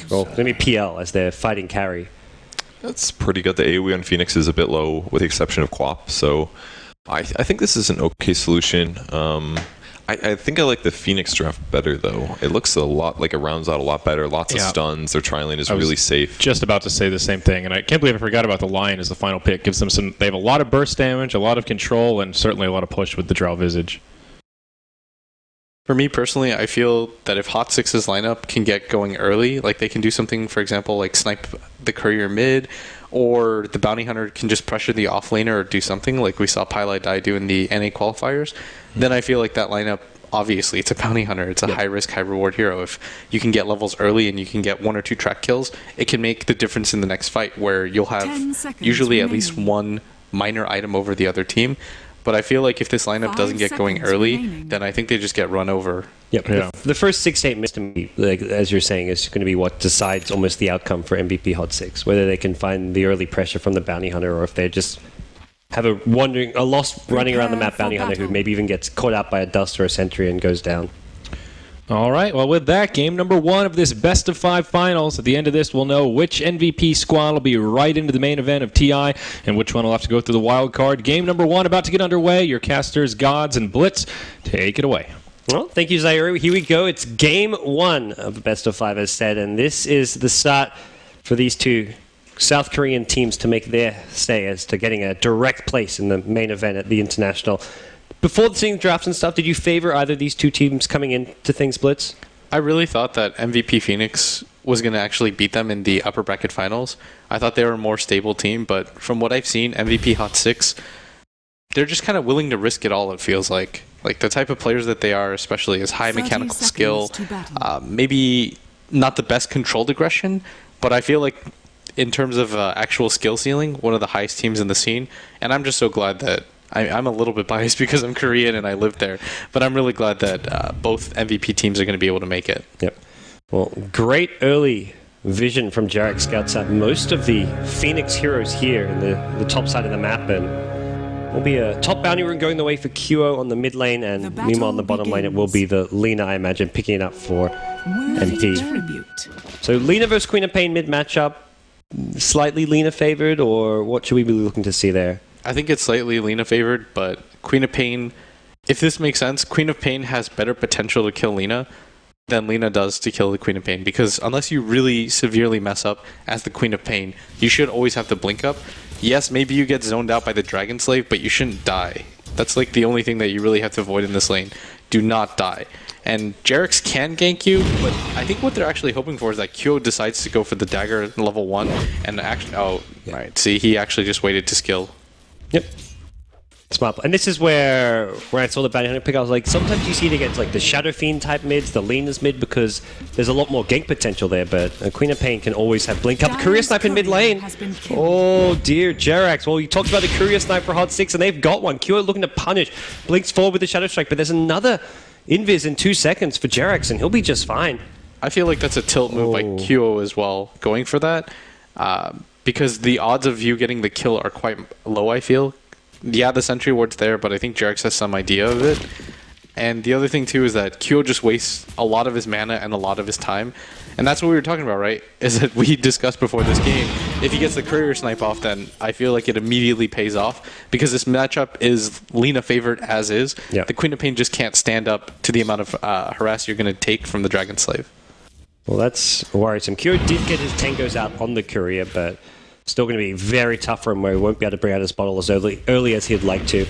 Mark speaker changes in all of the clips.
Speaker 1: Well, maybe PL as their fighting carry.
Speaker 2: That's pretty good. The AoE on Phoenix is a bit low, with the exception of Quap. So I think this is an okay solution. I think I like the Phoenix draft better, though. It looks a lot like it rounds out a lot better. Lots of stuns. Their tri-lane is really safe.
Speaker 3: Just about to say the same thing, and I can't believe I forgot about the Lion as the final pick. Gives them some. They have a lot of burst damage, a lot of control, and certainly a lot of push with the Drow Visage.
Speaker 4: For me personally, I feel that if HOT6's lineup can get going early, like they can do something, for example, like snipe the courier mid, or the bounty hunter can just pressure the offlaner or do something like we saw Pylai Die do in the NA qualifiers, then I feel like that lineup, obviously it's a bounty hunter, it's a high risk, high reward hero. If you can get levels early and you can get 1 or 2 track kills, it can make the difference in the next fight, where you'll have usually at least one minor item over the other team. But I feel like if this lineup doesn't get going early, then I think they just get run over.
Speaker 1: Yep. Yeah. The first 6 to 8 minutes, to me, like, as you're saying, is going to be what decides almost the outcome for MVP HOT6. Whether they can find the early pressure from the bounty hunter, or if they just have a lost running around the map bounty hunter who maybe even gets caught out by a dust or a sentry and goes down.
Speaker 3: All right, well, with that, game number 1 of this best-of-5 finals. At the end of this, we'll know which MVP squad will be right into the main event of TI, and which one will have to go through the wild card. Game number 1 about to get underway. Your casters, Gods, and Blitz, take it away.
Speaker 1: Well, thank you, Zaire. Here we go. It's game 1 of best-of-5, as said, and this is the start for these two South Korean teams to make their say as to getting a direct place in the main event at the International. Before seeing drafts and stuff, did you favor either of these two teams coming into things, Blitz?
Speaker 4: I really thought that MVP Phoenix was going to actually beat them in the upper bracket finals. I thought they were a more stable team, but from what I've seen, MVP HOT6, they're just kind of willing to risk it all, it feels like. Like, the type of players that they are, especially, is high mechanical skill, maybe not the best controlled aggression, but I feel like in terms of actual skill ceiling, one of the highest teams in the scene, and I'm just so glad that I'm a little bit biased because I'm Korean and I live there, but I'm really glad that both MVP teams are going to be able to make it.
Speaker 1: Yep. Well, great early vision from Jarek. Scouts out most of the Phoenix heroes here in the top side of the map, and will be a top bounty rune going the way for QO on the mid lane, and meanwhile on the bottom lane it will be the Lina, I imagine, picking it up for MP. So Lina versus Queen of Pain mid matchup, slightly Lina favored, or what should we be looking to see there?
Speaker 4: I think it's slightly Lina favored, but Queen of Pain, if this makes sense, Queen of Pain has better potential to kill Lina than Lina does to kill the Queen of Pain, because unless you really severely mess up as the Queen of Pain, you should always have the blink up. Yes, maybe you get zoned out by the Dragon Slave, but you shouldn't die. That's like the only thing that you really have to avoid in this lane. Do not die. And Jarex can gank you, but I think what they're actually hoping for is that Kyo decides to go for the dagger level 1, and actually, right, see, he actually just waited to skill.
Speaker 1: Yep. Smart. And this is where I saw the bounty hunter pick, I was like, sometimes you see it against like the Shadow Fiend type mids, the Lena's mid, because there's a lot more gank potential there, but Queen of Pain can always have blink up. Courier Snipe in mid lane. Oh dear, Jerax. Well, you talked about the Courier Snipe for HOT6, and they've got one. Kyo looking to punish. Blinks forward with the Shadow Strike, but there's another invis in 2 seconds for Jerax, and he'll be just fine.
Speaker 4: I feel like that's a tilt move by Kyo as well, going for that. Because the odds of you getting the kill are quite low, I feel. Yeah, the sentry ward's there, but I think Jarex has some idea of it. And the other thing, too, is that Kyo just wastes a lot of his mana and a lot of his time. And that's what we were talking about, right? Is that we discussed before this game, if he gets the courier snipe off, then I feel like it immediately pays off. Because this matchup is Lina favored as is. Yeah. The Queen of Pain just can't stand up to the amount of harass you're going to take from the Dragon Slave.
Speaker 1: Well, that's worrisome. Kyo did get his tangos out on the courier, but still going to be very tough for him, where he won't be able to bring out his bottle as early as he'd like to.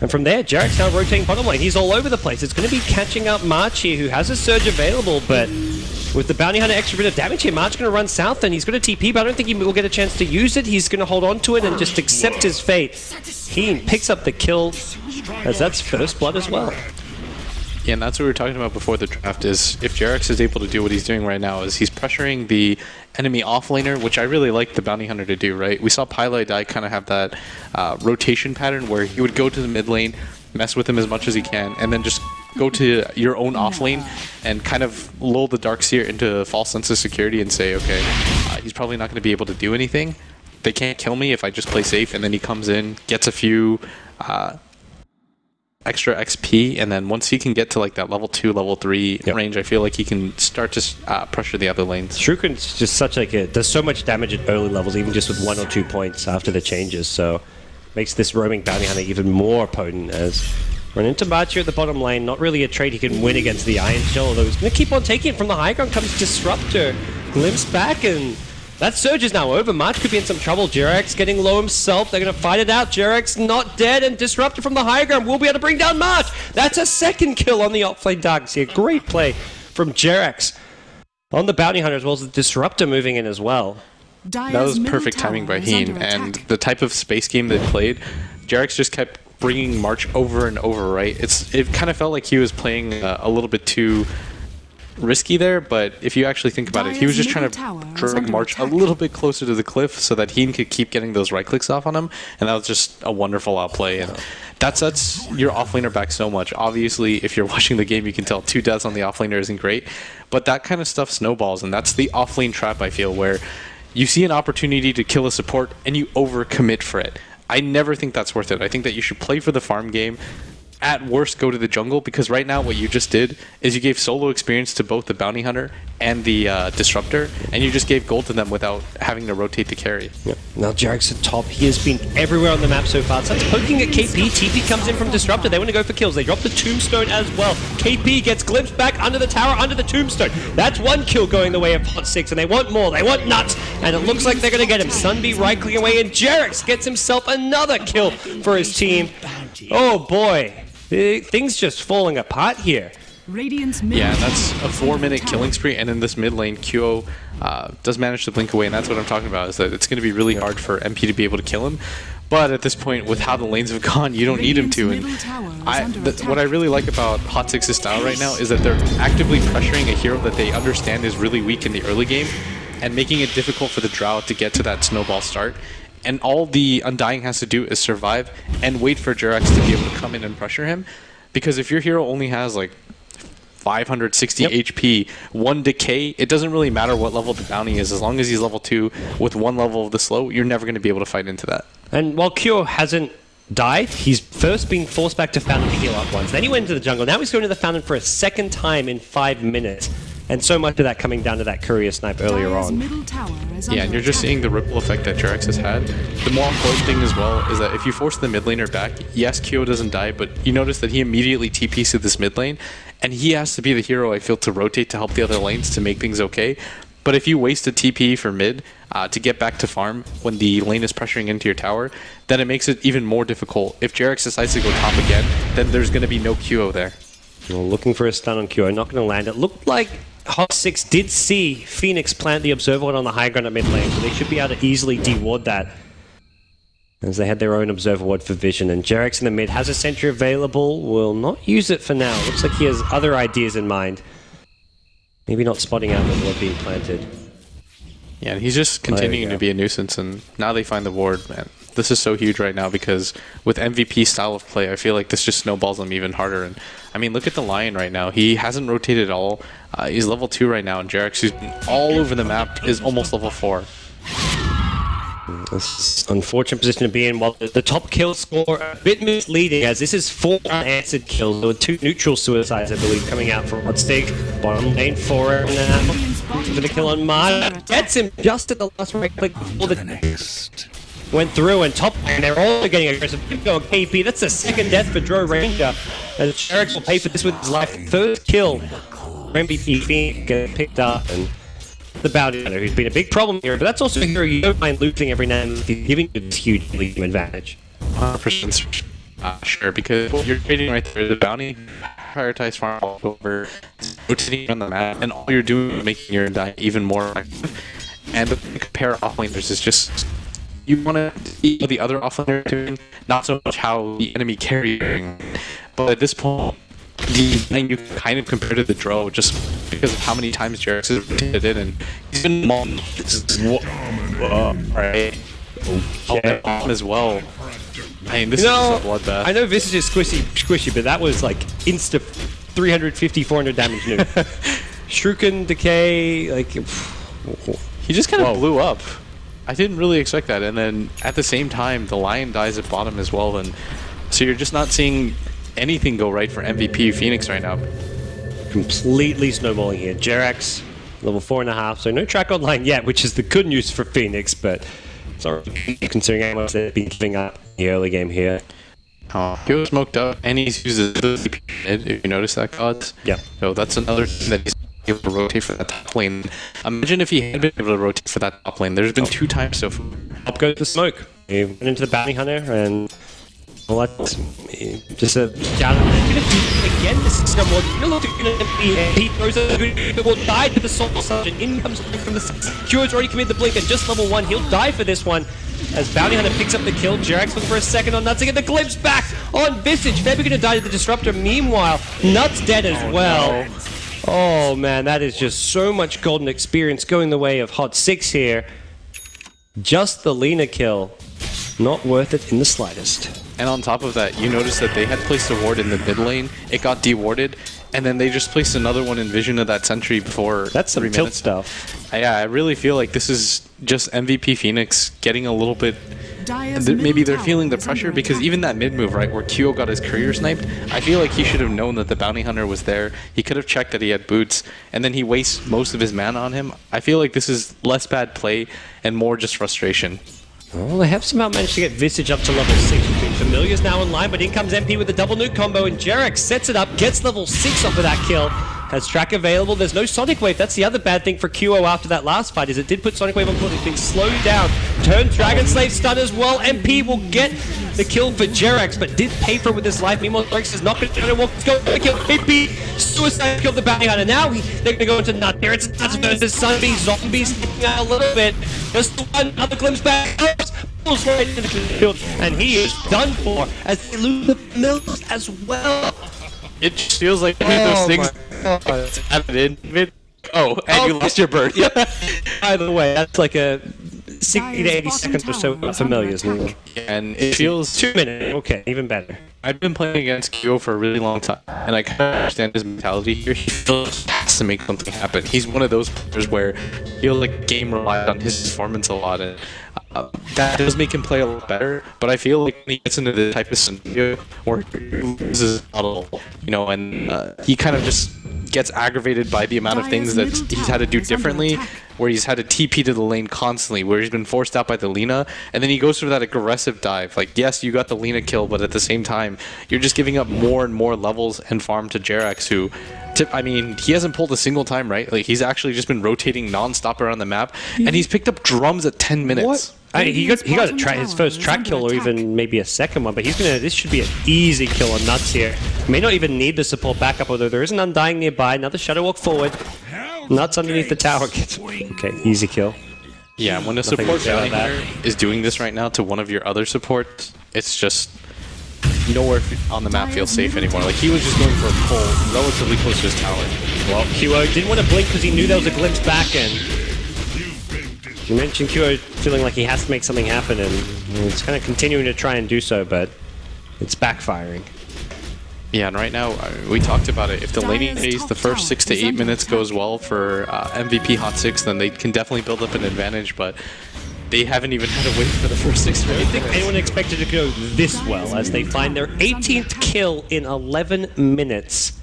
Speaker 1: And from there, Jarek's now rotating bottom lane. He's all over the place. It's going to be catching up March here, who has a surge available, but with the Bounty Hunter extra bit of damage here, March going to run south, and he's going to TP, but I don't think he will get a chance to use it. He's going to hold on to it and just accept his fate. He picks up the kill, as that's first blood as well.
Speaker 4: Yeah, and that's what we were talking about before the draft, is if Jarex is able to do what he's doing right now, is he's pressuring the enemy offlaner, which I really like the Bounty Hunter to do, right? We saw Pylai Die kind of have that rotation pattern where he would go to the mid lane, mess with him as much as he can, and then just go to your own offlane and kind of lull the Darkseer into a false sense of security and say, okay, he's probably not going to be able to do anything. They can't kill me if I just play safe, and then he comes in, gets a few extra XP, and then once he can get to like that level 2, level 3 range, I feel like he can start to pressure the other lanes.
Speaker 1: Shuriken's just such like does so much damage at early levels, even just with 1 or 2 points after the changes, so makes this roaming bounty hunter even more potent as run into Machu at the bottom lane. Not really a trade he can win against the Iron Shell, although he's going to keep on taking it. From the high ground comes Disruptor, glimpse back, and that surge is now over. March could be in some trouble. Jerax getting low himself. They're going to fight it out. Jerax not dead, and Disruptor from the high ground will be able to bring down March. That's a second kill on the offlane Darkness here. Great play from Jerax on the bounty hunter, as well as the Disruptor moving in as well.
Speaker 4: That was perfect timing by Heen, and the type of space game they played, Jerax just kept bringing March over and over, right? It kind of felt like he was playing a little bit too risky there, but if you actually think about it, he was just trying to drag March a little bit closer to the cliff so that Heen could keep getting those right clicks off on him, and that was just a wonderful outplay, and that sets your offlaner back so much. Obviously, if you're watching the game, you can tell 2 deaths on the offlaner isn't great, but that kind of stuff snowballs, and that's the offlane trap, I feel, where you see an opportunity to kill a support and you overcommit for it. I never think that's worth it. I think that you should play for the farm game. At worst, go to the jungle, because right now what you just did is you gave solo experience to both the bounty hunter and the disruptor, and you just gave gold to them without having to rotate the carry.
Speaker 1: Yep. Now Jerax at top. He has been everywhere on the map so far. So that's poking at KP. TP comes in from Disruptor. They want to go for kills. They drop the Tombstone as well. KP gets glimpsed back under the tower, under the Tombstone. That's 1 kill going the way of HOT6, and they want more. They want nuts, and it looks like they're going to get him. Sunbeam right clicking away, and Jerax gets himself another kill for his team. Oh boy. Things just falling apart here.
Speaker 4: Yeah, that's a 4-minute killing spree, and in this mid lane, QO does manage to blink away, and that's what I'm talking about, is that it's going to be really hard for MP to be able to kill him. But at this point, with how the lanes have gone, you don't need him to. And what I really like about HOT6's style right now is that they're actively pressuring a hero that they understand is really weak in the early game, and making it difficult for the Drow to get to that snowball start. And all the Undying has to do is survive and wait for Jerax to be able to come in and pressure him. Because if your hero only has like 560 HP, 1 decay, it doesn't really matter what level the bounty is. As long as he's level 2 with 1 level of the slow, you're never going to be able to fight into that.
Speaker 1: And while Kyo hasn't died, he's first been forced back to Fountain to heal up once. Then he went into the jungle. Now he's going to the Fountain for a second time in 5 minutes. And so much of that coming down to that courier snipe earlier on.
Speaker 4: Yeah, and you're just seeing the ripple effect that Jerax has had. The more important thing as well is that if you force the mid laner back, yes, Kyo doesn't die, but you notice that he immediately TPs to this mid lane, and he has to be the hero, I feel, to rotate to help the other lanes to make things okay. But if you waste a TP for mid to get back to farm when the lane is pressuring into your tower, then it makes it even more difficult. If Jerax decides to go top again, then there's going to be no QO there.
Speaker 1: Well, looking for a stun on QO, not going to land. It looked like HOT6 did see Phoenix plant the Observer on the high ground at mid lane, so they should be able to easily de-ward that, as they had their own Observer Ward for vision. And Jerax in the mid has a sentry available, will not use it for now. Looks like he has other ideas in mind. Maybe not spotting out the ward being planted.
Speaker 4: Yeah, and he's just continuing to be a nuisance, and now they find the ward, man. This is so huge right now, because with MVP style of play, I feel like this just snowballs them even harder. And I mean, look at the Lion right now. He hasn't rotated at all. He's level 2 right now, and Jerax, who's been all over the map, is almost level 4.
Speaker 1: This is an unfortunate position to be in. While the top kill score a bit misleading, as this is 4 unanswered kills. There were 2 neutral suicides, I believe, coming out from HOT6. Bottom lane 4 now. For the kill on Mad. Gets him just at the last right click before the next went through, and top lane, they're also getting aggressive. Keep going, KP. That's the second death for Dro Ranger. And Jerax will pay for this with his life. First kill. MVP Phoenix gets picked up, and the bounty hunter, who's been a big problem here, but that's also a hero you don't mind losing every now and then, giving you this huge lead advantage.
Speaker 4: 100% sure, because what you're trading right there, the bounty, prioritize farm over rotating on the map, and all you're doing is making your die even more effective. And the compare offlaners is just, you want to see what the other offlaner are doing, not so much how the enemy carry doing. But at this point, you kind of compare to the Drow just because of how many times Jerax has rotated in, and he's been right. Okay. As well. I mean, this is a bloodbath.
Speaker 1: I know this is just squishy, but that was like insta 350, 400 damage nuke. Shuriken decay, like
Speaker 4: he just kind of blew up. I didn't really expect that, and then at the same time, the Lion dies at bottom as well, and so you're just not seeing anything go right for MVP Phoenix right now.
Speaker 1: Completely snowballing here. Jerax, level 4.5, so no track online yet, which is the good news for Phoenix, but sorry, considering how much they've been giving up in the early game here.
Speaker 4: He was smoked up, and he's used his ability mid, if you notice that, Gods.
Speaker 1: Yeah.
Speaker 4: So that's another thing that he's able to rotate for that top lane. Imagine if he had been able to rotate for that top lane. There's been 2 times so far.
Speaker 1: Up goes the smoke. He went into the bounty hunter, and well, that's just a down. Again, this is more. He throws a good will die to the soul sergeant. In comes from the Cure's already committed the blink at just level 1. He'll die for this one. As Bounty Hunter picks up the kill, Jerax looking for a second on Nuts to get the glimpse back on Visage. Febby gonna die to the Disruptor. Meanwhile, Nuts dead as well. No. Oh man, that is just so much golden experience going the way of HOT6 here. Just the Lina kill. Not worth it in the slightest.
Speaker 4: And on top of that, you notice that they had placed a ward in the mid lane. It got dewarded, and then they just placed another one in Vision of that sentry before.
Speaker 1: That's some
Speaker 4: 3
Speaker 1: tilt
Speaker 4: minutes.
Speaker 1: stuff.
Speaker 4: Yeah, I really feel like this is just MVP Phoenix getting a little bit. Maybe they're feeling the pressure because even that mid move, right, where Kyo got his courier sniped, I feel like he should have known that the bounty hunter was there. He could have checked that he had boots, and then he wastes most of his mana on him. I feel like this is less bad play and more just frustration.
Speaker 1: Well, they have somehow managed to get Visage up to level 6. Familiar's now in line, but in comes MP with the double nuke combo, and Jerax sets it up, gets level 6 off of that kill. Has track available. There's no Sonic Wave. That's the other bad thing for QO after that last fight, is it did put Sonic Wave on court. It's being slowed down. Turns Dragon Slave stun as well. MP will get the kill for Jerax, but did pay for it with his life. Meanwhile, Jerax is not going to walk. Let's go to kill MP. Suicide kill the bounty hunter. Now they're going to go into Nut. Here it's Nuts versus Sunbeam. Zombies sticking out a little bit. Just one other glimpse back. Pulls right into the field, and he is done for as they lose the mills as well.
Speaker 4: It just feels like one of those things. And you lost your bird.
Speaker 1: Yeah. By the way, that's like a 60 to 80 seconds or so of Familiars.
Speaker 4: And it feels
Speaker 1: 2 minutes. Okay, even better.
Speaker 4: I've been playing against Kyo for a really long time, and I kind of understand his mentality here. He feels he has to make something happen. He's one of those players where he'll like game relies on his performance a lot, and that does make him play a lot better. But I feel like when he gets into the type of scenario where he loses a lot, and he kind of just gets aggravated by the amount of things that he's had to do differently, where he's had to TP to the lane constantly, where he's been forced out by the Lina, and then he goes for that aggressive dive. Like, yes, you got the Lina kill, but at the same time, you're just giving up more and more levels and farm to Jerax, who, I mean, he hasn't pulled a single time, right? Like, he's actually just been rotating non-stop around the map, and he's picked up drums at 10 minutes.
Speaker 1: What? He got his first track kill, or even maybe a second one, but this should be an easy kill on Nuts here. May not even need the support backup, although there is an Undying nearby. Another Shadow Walk forward. Nuts underneath the tower. Okay, easy kill.
Speaker 4: Yeah, when a support bounty hunter is doing this right now to one of your other supports, it's just nowhere on the map feels safe anymore. Like, he was just going for a pull relatively close to his tower.
Speaker 1: Well, QO didn't want to blink because he knew there was a glimpse back, and you mentioned QO feeling like he has to make something happen, and it's kind of continuing to try and do so, but it's backfiring.
Speaker 4: Yeah, and right now, we talked about it. If the laning phase, the first 6 to 8 minutes goes well for MVP HOT6, then they can definitely build up an advantage, but they haven't even had to wait for the first 6 minutes.
Speaker 1: I think anyone expected to go this well as they find their 18th kill in 11 minutes.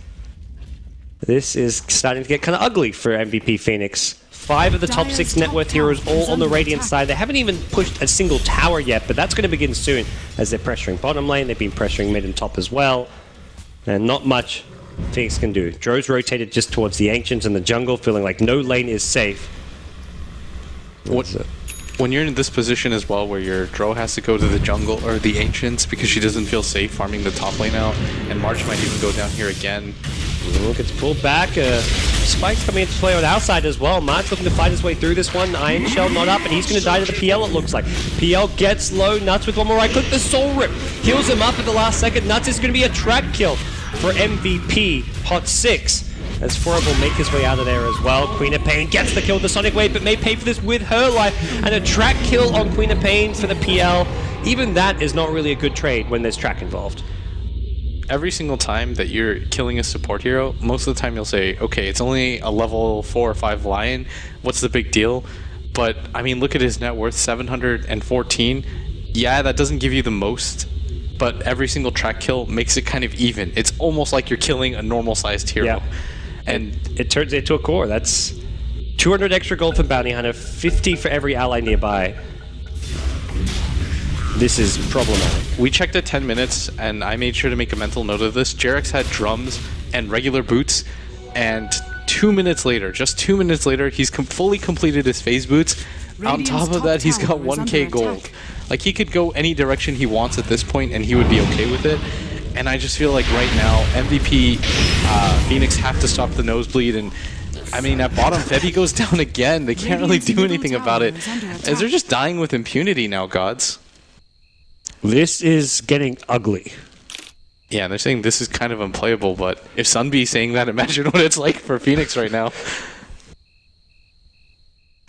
Speaker 1: This is starting to get kind of ugly for MVP Phoenix. 5 of the top 6 net worth heroes all on the Radiant side. They haven't even pushed a single tower yet, but that's going to begin soon as they're pressuring bottom lane. They've been pressuring mid and top as well. And not much Phoenix can do. Dro's rotated just towards the Ancients and the jungle, feeling like no lane is safe.
Speaker 4: When you're in this position as well, where your Dro has to go to the jungle or the Ancients because she doesn't feel safe farming the top lane out, and March might even go down here again.
Speaker 1: Gets pulled back. Spike's coming into play on the outside as well. March looking to fight his way through this one. Iron Shell not up, and he's going to die to the PL, it looks like. PL gets low. Nuts with one more right click. The Soul Rip heals him up at the last second. Nuts is going to be a track kill for MVP HOT6. As Forab will make his way out of there as well. Queen of Pain gets the kill with the Sonic Wave, but may pay for this with her life. And a track kill on Queen of Pain for the PL. Even that is not really a good trade when there's track involved.
Speaker 4: Every single time that you're killing a support hero, most of the time you'll say, okay, it's only a level 4 or 5 Lion. What's the big deal? But, I mean, look at his net worth, 714. Yeah, that doesn't give you the most but every single track kill makes it kind of even. It's almost like you're killing a normal-sized hero.
Speaker 1: Yeah.
Speaker 4: And
Speaker 1: it turns into a core. That's 200 extra gold for Bounty Hunter, 50 for every ally nearby. This is problematic.
Speaker 4: we checked at 10 minutes, and I made sure to make a mental note of this. Jarex had drums and regular boots, and 2 minutes later, just 2 minutes later, he's fully completed his phase boots. On top of that, he's got 1k gold. Like, he could go any direction he wants at this point, and he would be okay with it. And I just feel like right now, MVP Phoenix have to stop the nosebleed. And I mean, at bottom, Febby goes down again. They can't really do anything about it, as they're just dying with impunity now, gods.
Speaker 1: This is getting ugly.
Speaker 4: Yeah, they're saying this is kind of unplayable, but if Sunbee's saying that, imagine what it's like for Phoenix right now.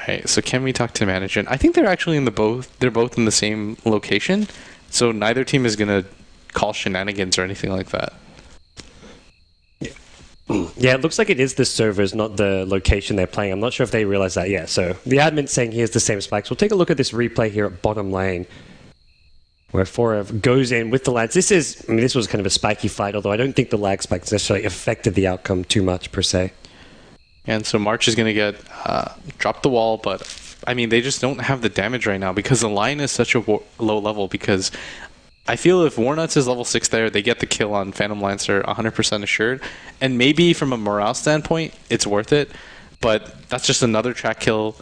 Speaker 4: Alright, so can we talk to management? I think they're actually they're both in the same location, so neither team is gonna call shenanigans or anything like that.
Speaker 1: Yeah, it looks like it is the servers, not the location they're playing. I'm not sure if they realize that yet. So the admin's saying he has the same spikes. We'll take a look at this replay here at bottom lane, where Forev goes in with the lads. This was kind of a spiky fight, although I don't think the lag spikes necessarily affected the outcome too much, per se.
Speaker 4: And so March is going to get drop the wall, but I mean, they just don't have the damage right now because the line is such a low level. Because I feel if Warnuts is level 6 there, they get the kill on Phantom Lancer 100% assured. And maybe from a morale standpoint, it's worth it, but that's just another track kill.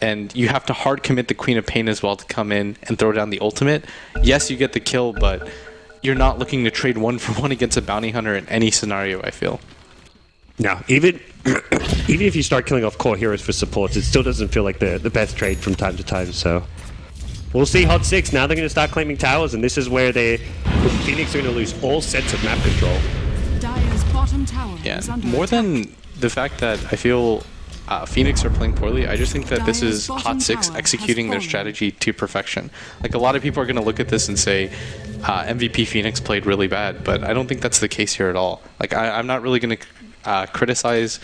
Speaker 4: And you have to hard commit the Queen of Pain as well to come in and throw down the ultimate. Yes, you get the kill, but you're not looking to trade 1-for-1 against a bounty hunter in any scenario, I feel.
Speaker 1: No, even if you start killing off core heroes for supports, it still doesn't feel like the best trade from time to time. So we'll see. HOT6 now they're going to start claiming towers, and this is where Phoenix are going to lose all sets of map control.
Speaker 5: Dire's bottom tower is under
Speaker 4: More
Speaker 5: attack.
Speaker 4: than the fact that I feel Phoenix are playing poorly, I just think that this is HOT6 executing their strategy to perfection. Like, a lot of people are going to look at this and say MVP Phoenix played really bad, but I don't think that's the case here at all. Like, I'm not really going to criticize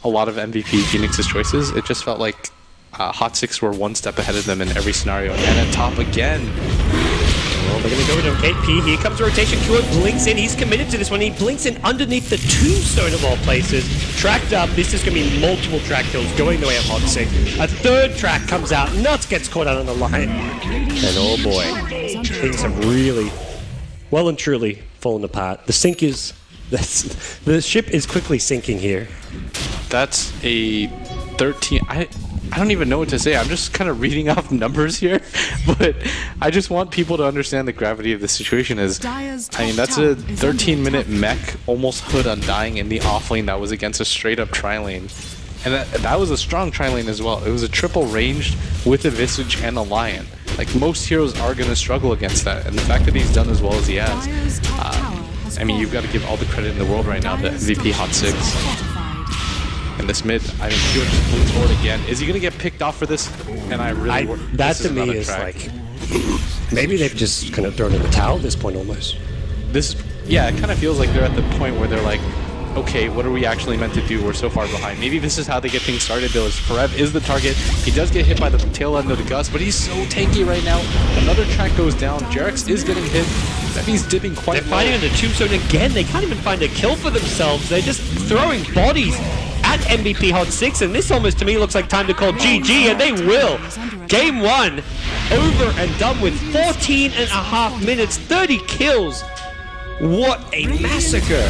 Speaker 4: a lot of MVP Phoenix's choices. It just felt like HOT6 were one step ahead of them in every scenario. And at top again.
Speaker 1: Well, they're going to go into 8P. Here comes a rotation. Kua blinks in. He's committed to this one. He blinks in underneath the tombstone of all places. Tracked up. This is going to be multiple track kills going the way of HOT6. A third track comes out. Nuts gets caught out on the line. And oh boy, things have really, well and truly fallen apart. The sink is... the ship is quickly sinking here.
Speaker 4: That's a 13... I don't even know what to say. I'm just kind of reading off numbers here, but I just want people to understand the gravity of the situation. I mean, that's a 13-minute mech, almost hood undying in the off lane that was against a straight-up tri-lane. And that was a strong tri-lane as well. It was a triple ranged with a Visage and a Lion. Like, most heroes are going to struggle against that, and the fact that he's done as well as he has, I mean, you've got to give all the credit in the world right now to MVP HOT6. And this mid, I mean, Kua just moves forward again. Is he going to get picked off for this? And
Speaker 1: that to me is like, maybe they've just kind of thrown in the towel at this point almost.
Speaker 4: Yeah, it kind of feels like they're at the point where they're like, okay, what are we actually meant to do? We're so far behind. Maybe this is how they get things started. Forev is the target. He does get hit by the tail end of the gust, but he's so tanky right now. Another track goes down. Jarex is getting hit. He's dipping quite
Speaker 1: They're fighting on the tombstone again. They can't even find a kill for themselves. They're just throwing bodies at MVP HOT6, and this almost to me looks like time to call GG, and they will. Game 1 over and done with 14.5 minutes, 30 kills. What a massacre.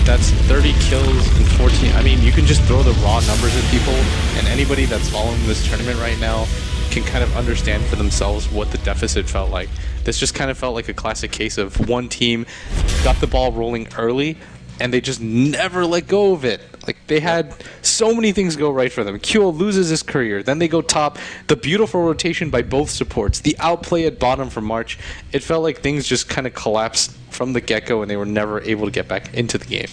Speaker 4: That's 30 kills and 14. I mean, you can just throw the raw numbers at people, and anybody that's following this tournament right now can kind of understand for themselves what the deficit felt like. This just kind of felt like a classic case of one team got the ball rolling early, and they just never let go of it. Like, they had so many things go right for them. Kua loses his career, then they go top. The beautiful rotation by both supports, the outplay at bottom from March. It felt like things just kind of collapsed from the get-go, and they were never able to get back into the game.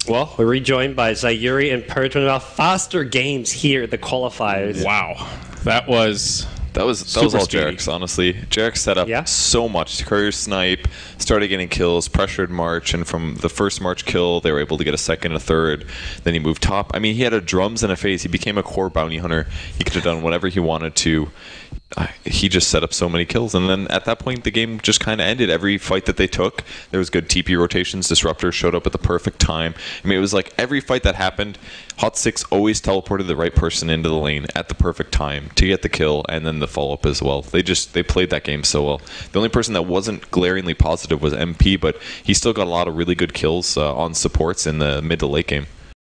Speaker 1: Well, we're rejoined by Zayuri and Purge, one of our faster games here at the qualifiers.
Speaker 3: Wow. That was
Speaker 2: all
Speaker 3: speedy.
Speaker 2: Jarex, honestly. Jarex set up so much. Courier snipe, started getting kills, pressured March, and from the first March kill, they were able to get a second, a third. Then he moved top. I mean, he had a drums and a phase. He became a core bounty hunter. He could have done whatever he wanted to. he just set up so many kills, and then at that point the game just kind of ended. Every fight that they took, there was good TP rotations. Disruptor showed up at the perfect time. I mean, it was like every fight that happened, HOT6 always teleported the right person into the lane at the perfect time to get the kill, and then the follow-up as well. They played that game so well. The only person that wasn't glaringly positive was MP, but he still got a lot of really good kills on supports in the mid to late game.